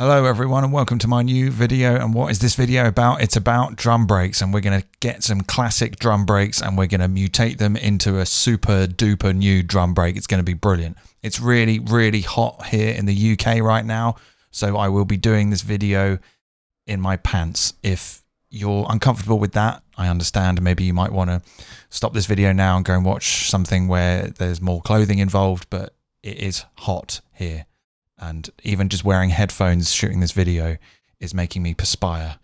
Hello everyone and welcome to my new video. And what is this video about? It's about drum breaks, and we're going to get some classic drum breaks and we're going to mutate them into a super duper new drum break. It's going to be brilliant. It's really hot here in the UK right now, so I will be doing this video in my pants. If you're uncomfortable with that, I understand. Maybe you might want to stop this video now and go and watch something where there's more clothing involved, but it is hot here. And even just wearing headphones shooting this video is making me perspire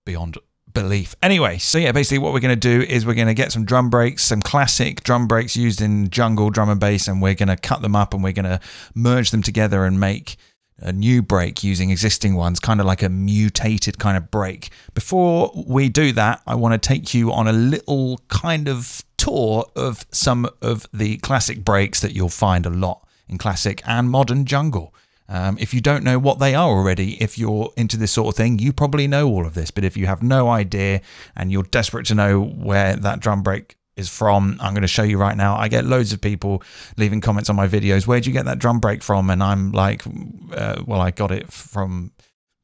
beyond belief. Anyway, so yeah, basically what we're going to do is we're going to get some drum breaks, some classic drum breaks used in jungle drum and bass, and we're going to cut them up and we're going to merge them together and make a new break using existing ones, kind of like a mutated kind of break. Before we do that, I want to take you on a little kind of tour of some of the classic breaks that you'll find a lot in classic and modern jungle. If you don't know what they are already, if you're into this sort of thing, you probably know all of this. But if you have no idea and you're desperate to know where that drum break is from, I'm going to show you right now. I get loads of people leaving comments on my videos. Where'd you get that drum break from? And I'm like, well, I got it from,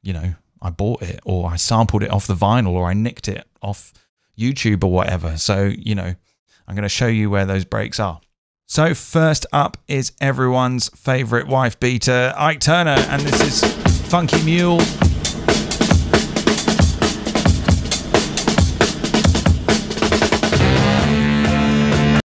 you know, I bought it, or I sampled it off the vinyl, or I nicked it off YouTube or whatever. So, you know, I'm going to show you where those breaks are. So first up is everyone's favourite wife beater, Ike Turner, and this is Funky Mule.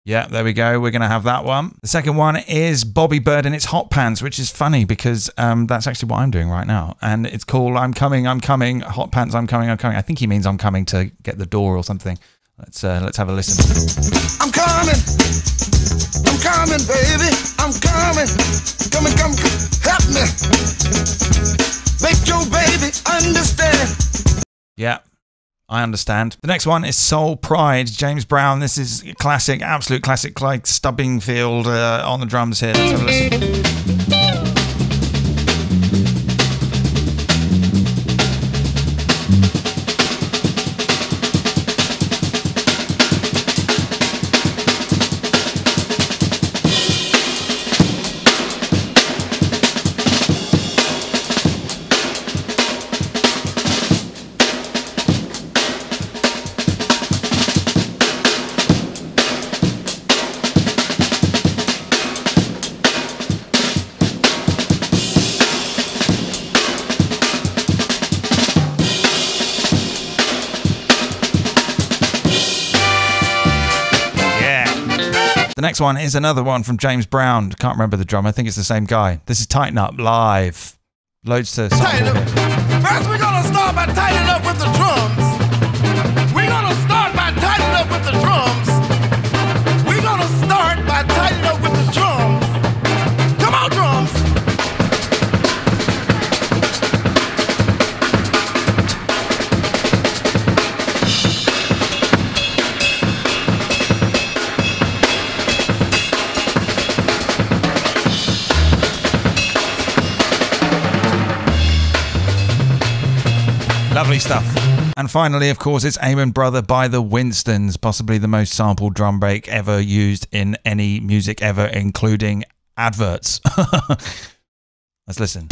Yeah, there we go. We're going to have that one. The second one is Bobby Bird and its Hot Pants, which is funny because that's actually what I'm doing right now. And it's called I'm Coming, Hot Pants, I'm Coming. I think he means I'm coming to get the door or something. Let's have a listen. I'm coming, baby. I'm coming, come, help me. Make your baby understand. Yeah, I understand. The next one is Soul Pride, James Brown. This is classic, absolute classic, like Stubbingfield on the drums here. Let's have a listen. The next one is another one from James Brown. Can't remember the drum. I think it's the same guy. This is Tighten Up live. Loads to sample here. First, we're gonna start by tightening up with the drums. We're gonna start by tightening up with the drums. We're gonna start by tightening up with the drums. Come on, drums. Lovely stuff. And finally, of course, it's Amen Brother by the Winstons, possibly the most sampled drum break ever used in any music ever, including adverts. Let's listen.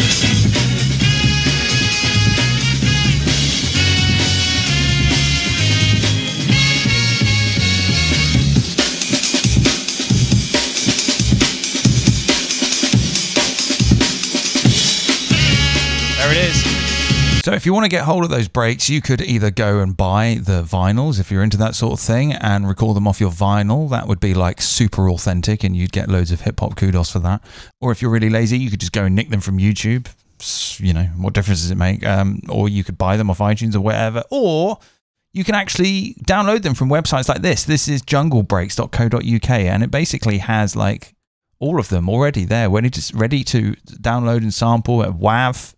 There it is. So if you want to get hold of those breaks, you could either go and buy the vinyls if you're into that sort of thing and record them off your vinyl. That would be like super authentic and you'd get loads of hip hop kudos for that. Or if you're really lazy, you could just go and nick them from YouTube. You know, what difference does it make? Or you could buy them off iTunes or whatever. Or you can actually download them from websites like this. This is junglebreaks.co.uk, and it basically has like all of them already there, ready to download and sample at WAV.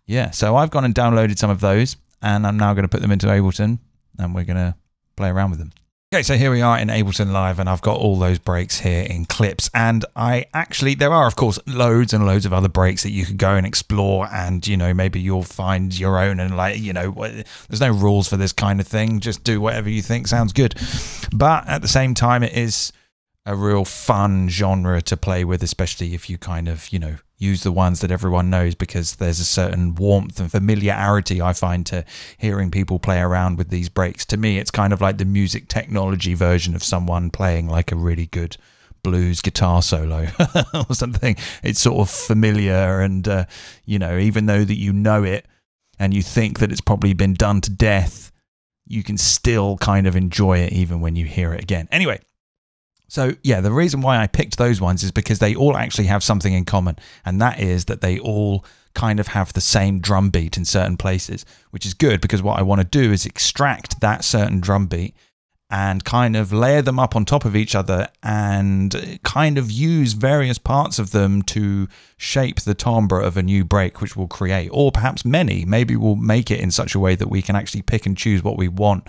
Yeah, so I've gone and downloaded some of those, and I'm now going to put them into Ableton, and we're going to play around with them. Okay, so here we are in Ableton Live, and I've got all those breaks here in clips, and there are, of course, loads and loads of other breaks that you could go and explore, and, you know, maybe you'll find your own, and, like, you know, there's no rules for this kind of thing. Just do whatever you think sounds good. But at the same time, it is a real fun genre to play with, especially if you kind of, you know, use the ones that everyone knows, because there's a certain warmth and familiarity I find to hearing people play around with these breaks. To me, it's kind of like the music technology version of someone playing like a really good blues guitar solo or something. It's sort of familiar, and you know, even though that you know it and you think that it's probably been done to death, you can still kind of enjoy it even when you hear it again. Anyway, so yeah, the reason why I picked those ones is because they all actually have something in common, and that is that they all kind of have the same drum beat in certain places, which is good, because what I want to do is extract that certain drum beat and kind of layer them up on top of each other and kind of use various parts of them to shape the timbre of a new break which we'll create, or perhaps many. Maybe we'll make it in such a way that we can actually pick and choose what we want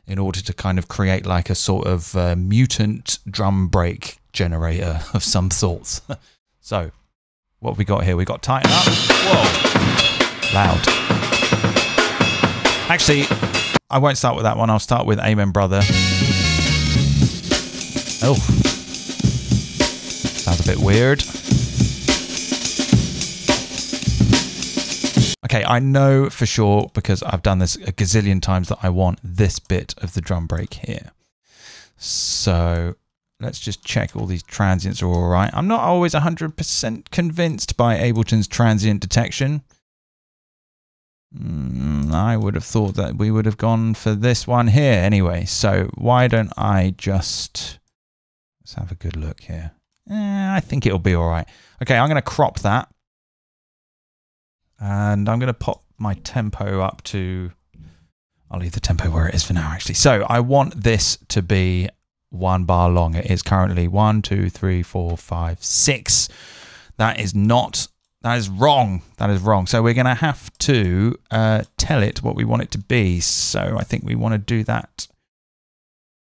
in order to kind of create like a sort of mutant drum break generator of some sorts. So what have we got here? We got Tighten Up. Whoa, loud. Actually, I won't start with that one. I'll start with Amen Brother. Oh, sounds a bit weird. Okay, I know for sure, because I've done this a gazillion times, that I want this bit of the drum break here. So let's just check all these transients are all right. I'm not always 100% convinced by Ableton's transient detection. I would have thought that we would have gone for this one here anyway. So why don't I just... let's have a good look here. I think it'll be all right. Okay, I'm going to crop that. And I'm going to pop my tempo up to... I'll leave the tempo where it is for now, actually. So I want this to be 1 bar long. It is currently 1, 2, 3, 4, 5, 6. That is not... that is wrong. That is wrong. So we're going to have to tell it what we want it to be. So I think we want to do that.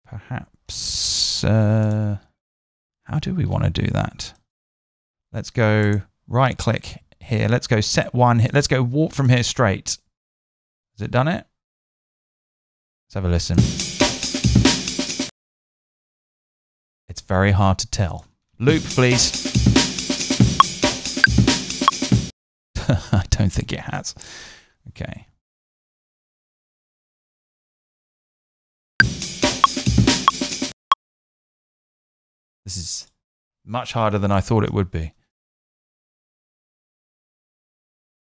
Perhaps... how do we want to do that? Let's go right click here. Let's go set 1 here. Let's go warp from here straight. Has it done it? Let's have a listen. It's very hard to tell. Loop, please. I don't think it has. Okay. This is much harder than I thought it would be.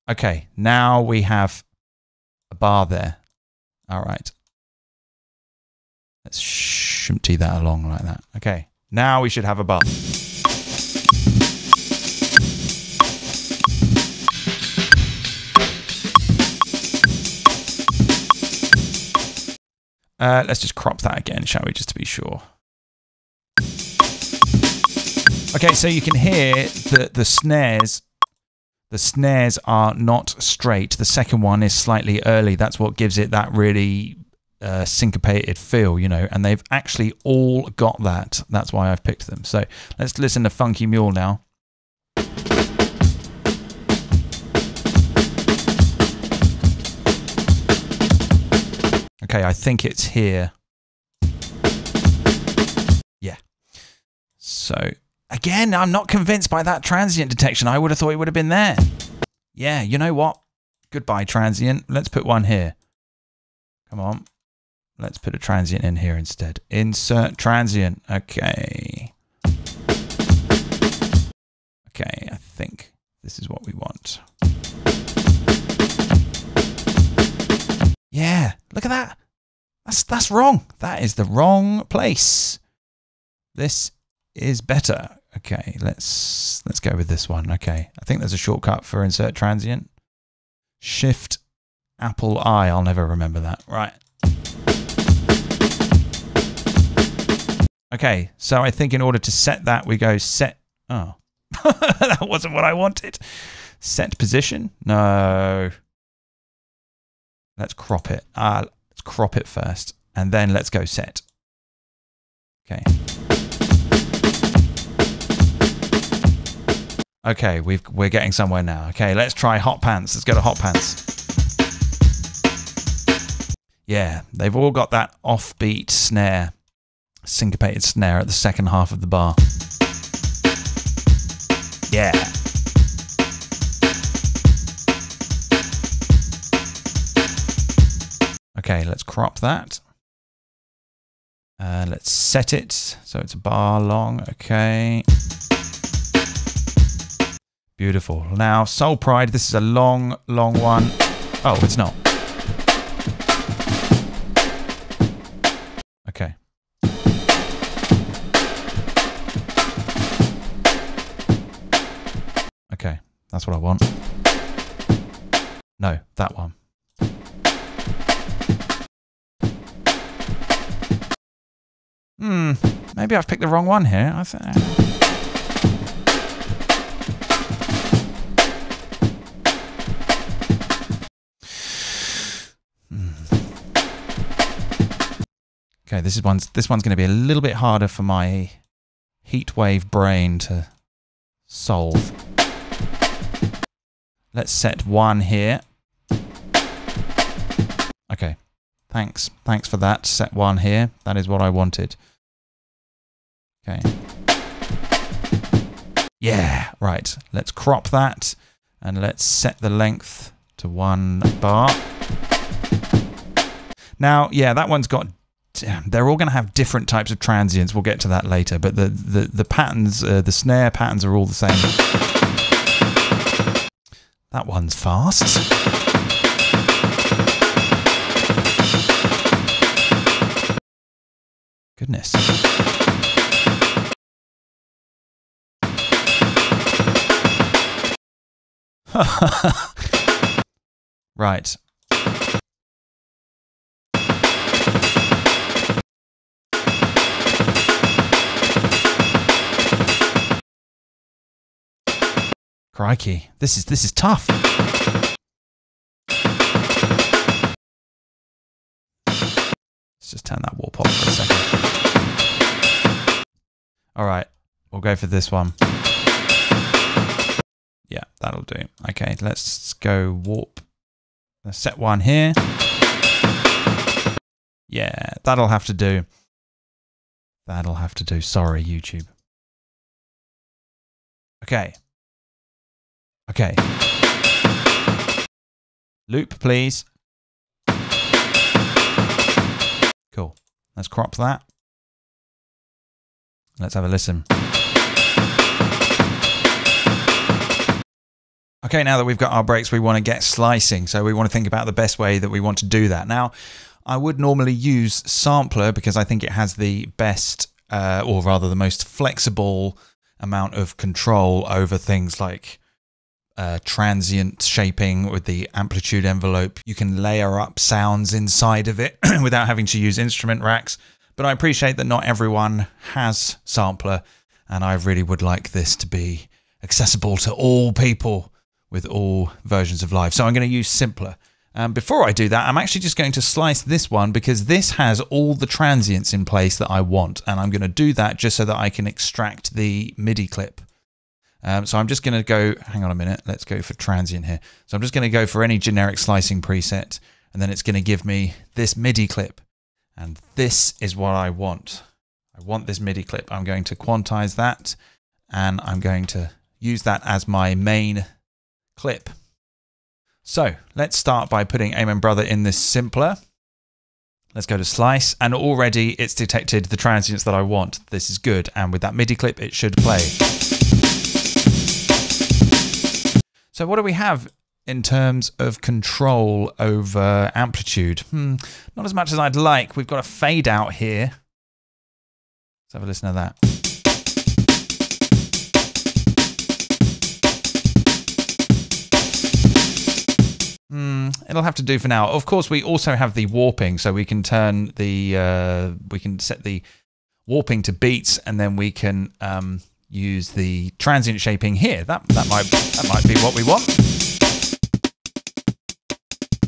Okay, now we have a bar there. All right. Let's shimty that along like that. Okay, now we should have a bar. Let's just crop that again, shall we, just to be sure. Okay, so you can hear that the snares are not straight. The second one is slightly early. That's what gives it that really syncopated feel, you know, and they've actually all got that. That's why I've picked them. So let's listen to Funky Mule now. Okay, I think it's here. Yeah. So, again, I'm not convinced by that transient detection. I would have thought it would have been there. Yeah, you know what? Goodbye, transient. Let's put one here. Come on. Let's put a transient in here instead. Insert transient. Okay. Okay, I think this is what we want. Yeah, look at that. That's wrong. That is the wrong place. This is better. Okay, let's go with this one. Okay, I think there's a shortcut for insert transient. Shift Apple I. I'll never remember that. Right. Okay, so I think in order to set that, we go set. Oh, that wasn't what I wanted. Set position. No. Let's crop it. Let's crop it first, and then let's go set. Okay. Okay, we're getting somewhere now. Okay, let's try Hot Pants. Let's go to Hot Pants. Yeah, they've all got that offbeat snare, syncopated snare at the second half of the bar. Yeah. Okay, let's crop that. Let's set it so it's a bar long. Okay. Beautiful. Now, Soul Pride, this is a long, long one. Oh, it's not. Okay. Okay, that's what I want. No, that one. Maybe I've picked the wrong one here. Okay, this one's going to be a little bit harder for my heatwave brain to solve. Let's set one here. Okay, thanks for that. Set one here. That is what I wanted. Okay. Yeah, right. Let's crop that and let's set the length to 1 bar. Now, yeah, that one's got... They're all going to have different types of transients. We'll get to that later. But the patterns, the snare patterns are all the same. That one's fast. Goodness. Right. Crikey, this is tough. Let's just turn that warp off for a second. All right, we'll go for this one. Yeah, that'll do. Okay, let's go warp. Let's set one here. Yeah, that'll have to do. That'll have to do. Sorry, YouTube. Okay. Okay. Loop, please. Cool. Let's crop that. Let's have a listen. Okay, now that we've got our breaks, we want to get slicing. So we want to think about the best way that we want to do that. Now, I would normally use Sampler because I think it has the best, or rather the most flexible amount of control over things like transient shaping with the amplitude envelope. You can layer up sounds inside of it without having to use instrument racks. But I appreciate that not everyone has Sampler, and I really would like this to be accessible to all people with all versions of Live. So I'm going to use Simpler. Before I do that, I'm actually just going to slice this one because this has all the transients in place that I want. And I'm going to do that just so that I can extract the MIDI clip. So I'm just going to go, hang on a minute, let's go for transient here. So I'm just going to go for any generic slicing preset, and then it's going to give me this MIDI clip. And this is what I want. I want this MIDI clip. I'm going to quantize that, and I'm going to use that as my main clip. So let's start by putting Amen Brother in this Simpler. Let's go to slice, and already it's detected the transients that I want. This is good, and with that MIDI clip, it should play. So what do we have in terms of control over amplitude? Not as much as I'd like. We've got a fade out here. Let's have a listen to that. It'll have to do for now. Of course, we also have the warping, so we can turn the we can set the warping to beats, and then we can use the transient shaping here. That might be what we want.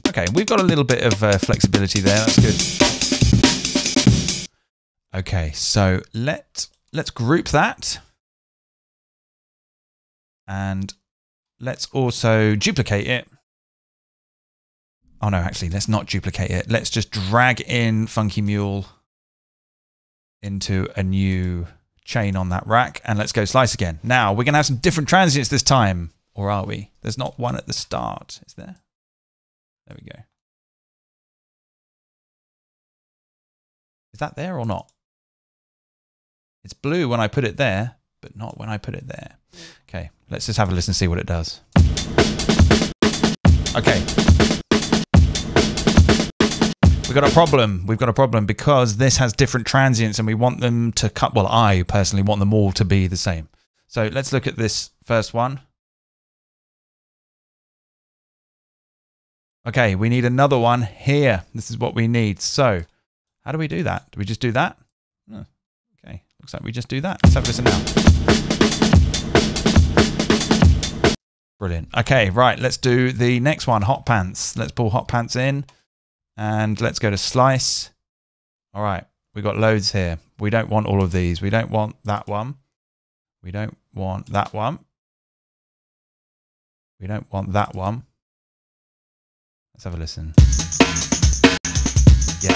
Okay, we've got a little bit of flexibility there. That's good. Okay, so let's group that, and let's also duplicate it. Oh no, actually, let's not duplicate it. Let's just drag in Funky Mule into a new chain on that rack, and let's go slice again. Now, we're going to have some different transients this time, or are we? There's not one at the start, is there? There we go. Is that there or not? It's blue when I put it there, but not when I put it there. Okay, let's just have a listen and see what it does. Okay. We've got a problem. We've got a problem because this has different transients and we want them to cut. Well, I personally want them all to be the same. So let's look at this first one. Okay, we need another one here. This is what we need. So how do we do that? Do we just do that? Oh, okay, looks like we just do that. Let's have a listen now. Brilliant. Okay, right, let's do the next one, Hot Pants. Let's pull Hot Pants in and let's go to Slice. All right, we've got loads here. We don't want all of these. We don't want that one. We don't want that one. We don't want that one. Let's have a listen. Yeah.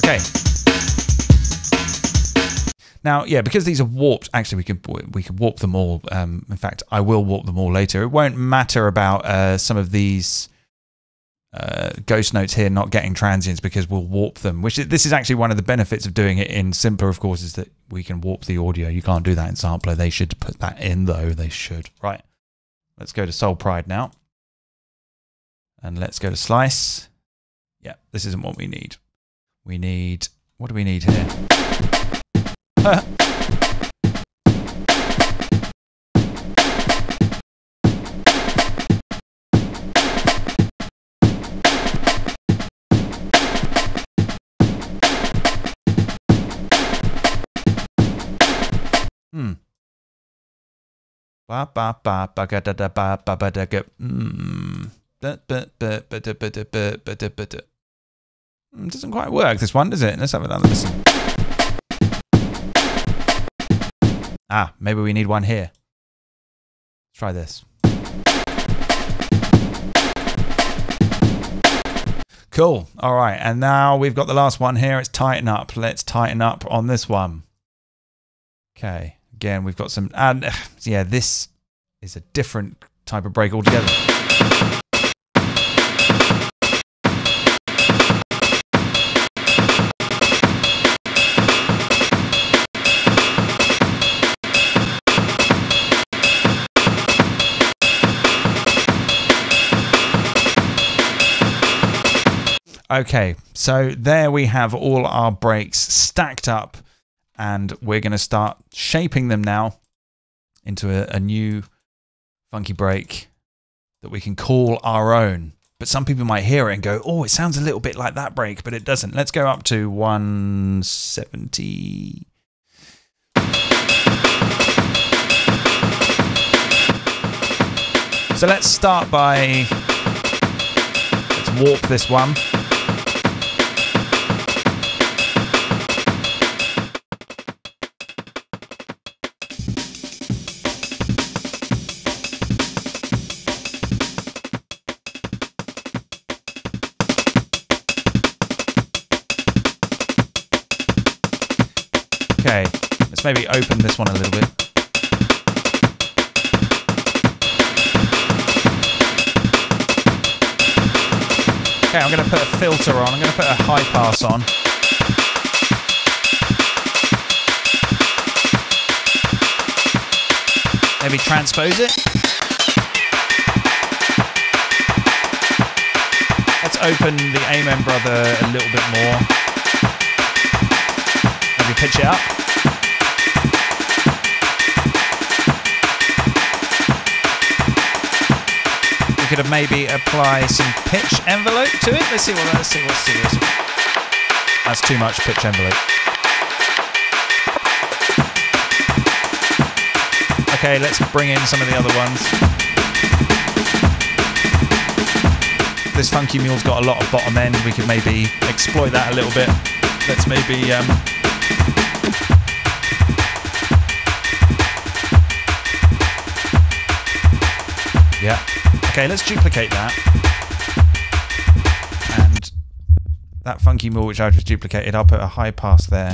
Okay. Now, yeah, because these are warped, actually we could warp them all. In fact, I will warp them all later. It won't matter about some of these ghost notes here not getting transients because we'll warp them. This is actually one of the benefits of doing it in Simpler, of course, is that we can warp the audio. You can't do that in Sampler. They should put that in, though. They should. Right. Let's go to Soul Pride now. And let's go to Slice. Yeah, this isn't what we need. We need... What do we need here? Doesn't quite work, this one, does it? Let's have another listen. Ah, maybe we need one here. Let's try this. Cool. All right, and now we've got the last one here. It's Tighten Up. Let's tighten up on this one. Okay. Again, we've got some... And yeah, this is a different type of break altogether. Okay, so there we have all our breaks stacked up, and we're going to start shaping them now into a new funky break that we can call our own. But some people might hear it and go, oh, it sounds a little bit like that break, but it doesn't. Let's go up to 170. So let's start by, let's warp this one. Okay, let's maybe open this one a little bit. Okay, I'm going to put a filter on. I'm going to put a high pass on. Maybe transpose it. Let's open the Amen Brother a little bit more. Maybe pitch it up. We could have maybe apply some pitch envelope to it. Let's see. That's too much pitch envelope. Okay, let's bring in some of the other ones. This Funky Mule's got a lot of bottom end. We could maybe exploit that a little bit. Let's maybe yeah. Okay, let's duplicate that. And that Funky Mule, which I just duplicated, I'll put a high pass there.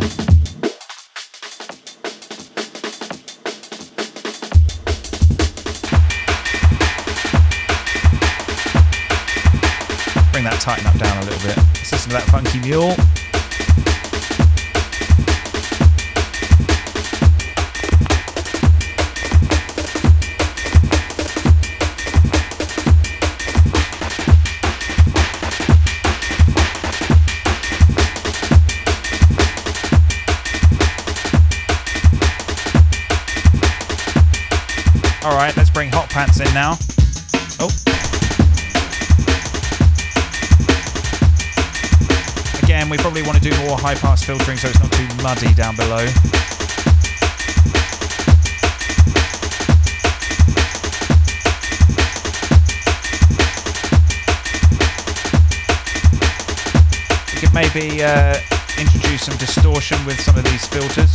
Bring that tighten up down a little bit. Let's listen to that funky mule. Alright, let's bring Hot Pants in now. Oh. Again, we probably want to do more high pass filtering so it's not too muddy down below. We could maybe introduce some distortion with some of these filters.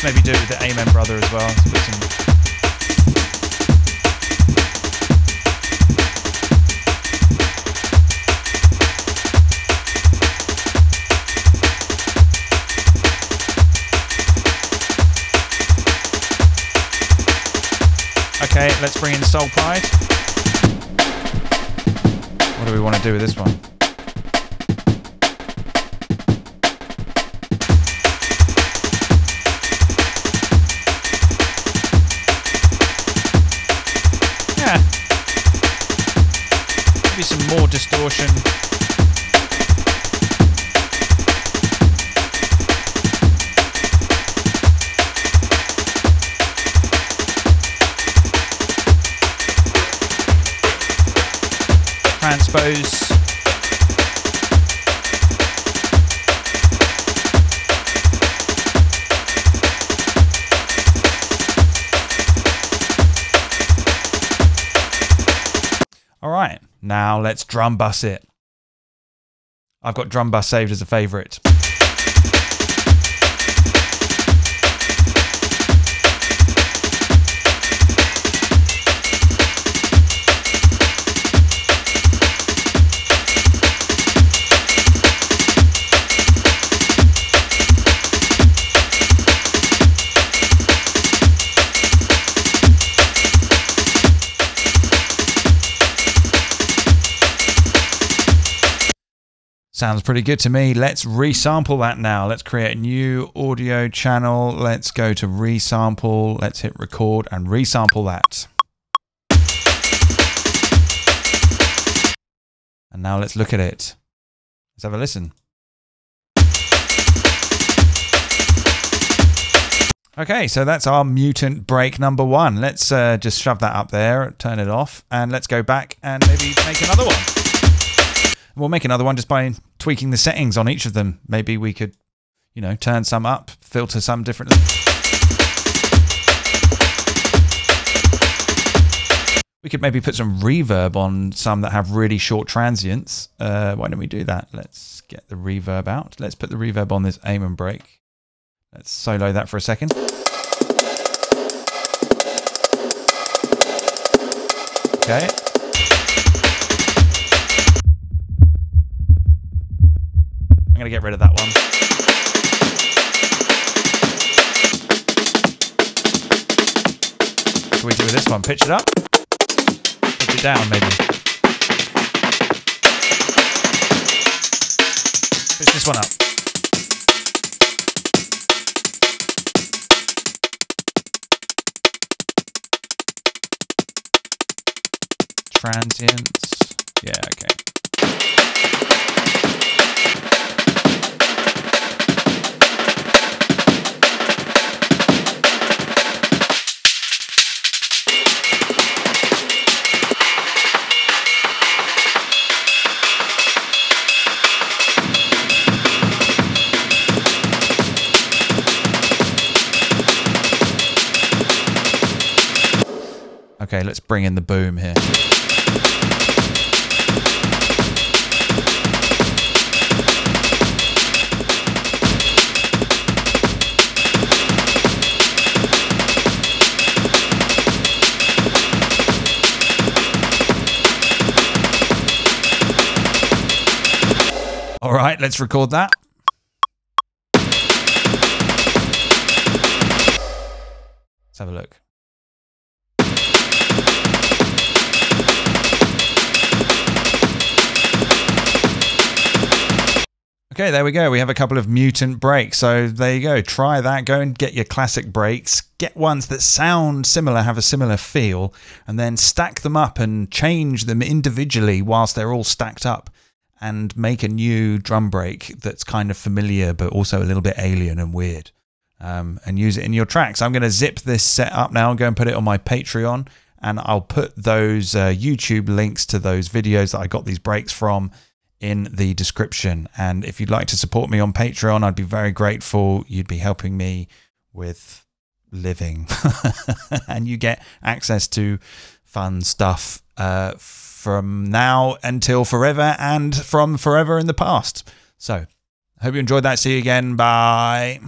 Let's maybe do it with the Amen Brother as well. Let's put some... Okay, let's bring in Soul Pride. What do we want to do with this one? Yeah. Maybe some more distortion. Transpose. All right, now let's drum bus it. I've got drum bus saved as a favorite. Sounds pretty good to me. Let's resample that now. Let's create a new audio channel. Let's go to resample. Let's hit record and resample that. And now let's look at it. Let's have a listen. Okay, so that's our mutant break number one. Let's just shove that up there, turn it off, and let's go back and maybe make another one. We'll make another one just by tweaking the settings on each of them. Maybe we could, you know, turn some up, filter some differently. We could maybe put some reverb on some that have really short transients. Why don't we do that? Let's get the reverb out. Let's put the reverb on this Amen break. Let's solo that for a second. Okay. I'm going to get rid of that one. What do we do with this one? Pitch it up? Pitch it down, maybe. Pitch this one up. Transients. Yeah, okay. Okay, let's bring in the boom here. All right, let's record that. Let's have a look. Okay, there we go. We have a couple of mutant breaks. So there you go. Try that. Go and get your classic breaks. Get ones that sound similar, have a similar feel, and then stack them up and change them individually whilst they're all stacked up, and make a new drum break that's kind of familiar but also a little bit alien and weird, and use it in your tracks. I'm going to zip this set up now and go and put it on my Patreon, and I'll put those YouTube links to those videos that I got these breaks from in the description. And if you'd like to support me on Patreon, I'd be very grateful. You'd be helping me with living and you get access to fun stuff from now until forever and from forever in the past. So I hope you enjoyed that. See you again. Bye.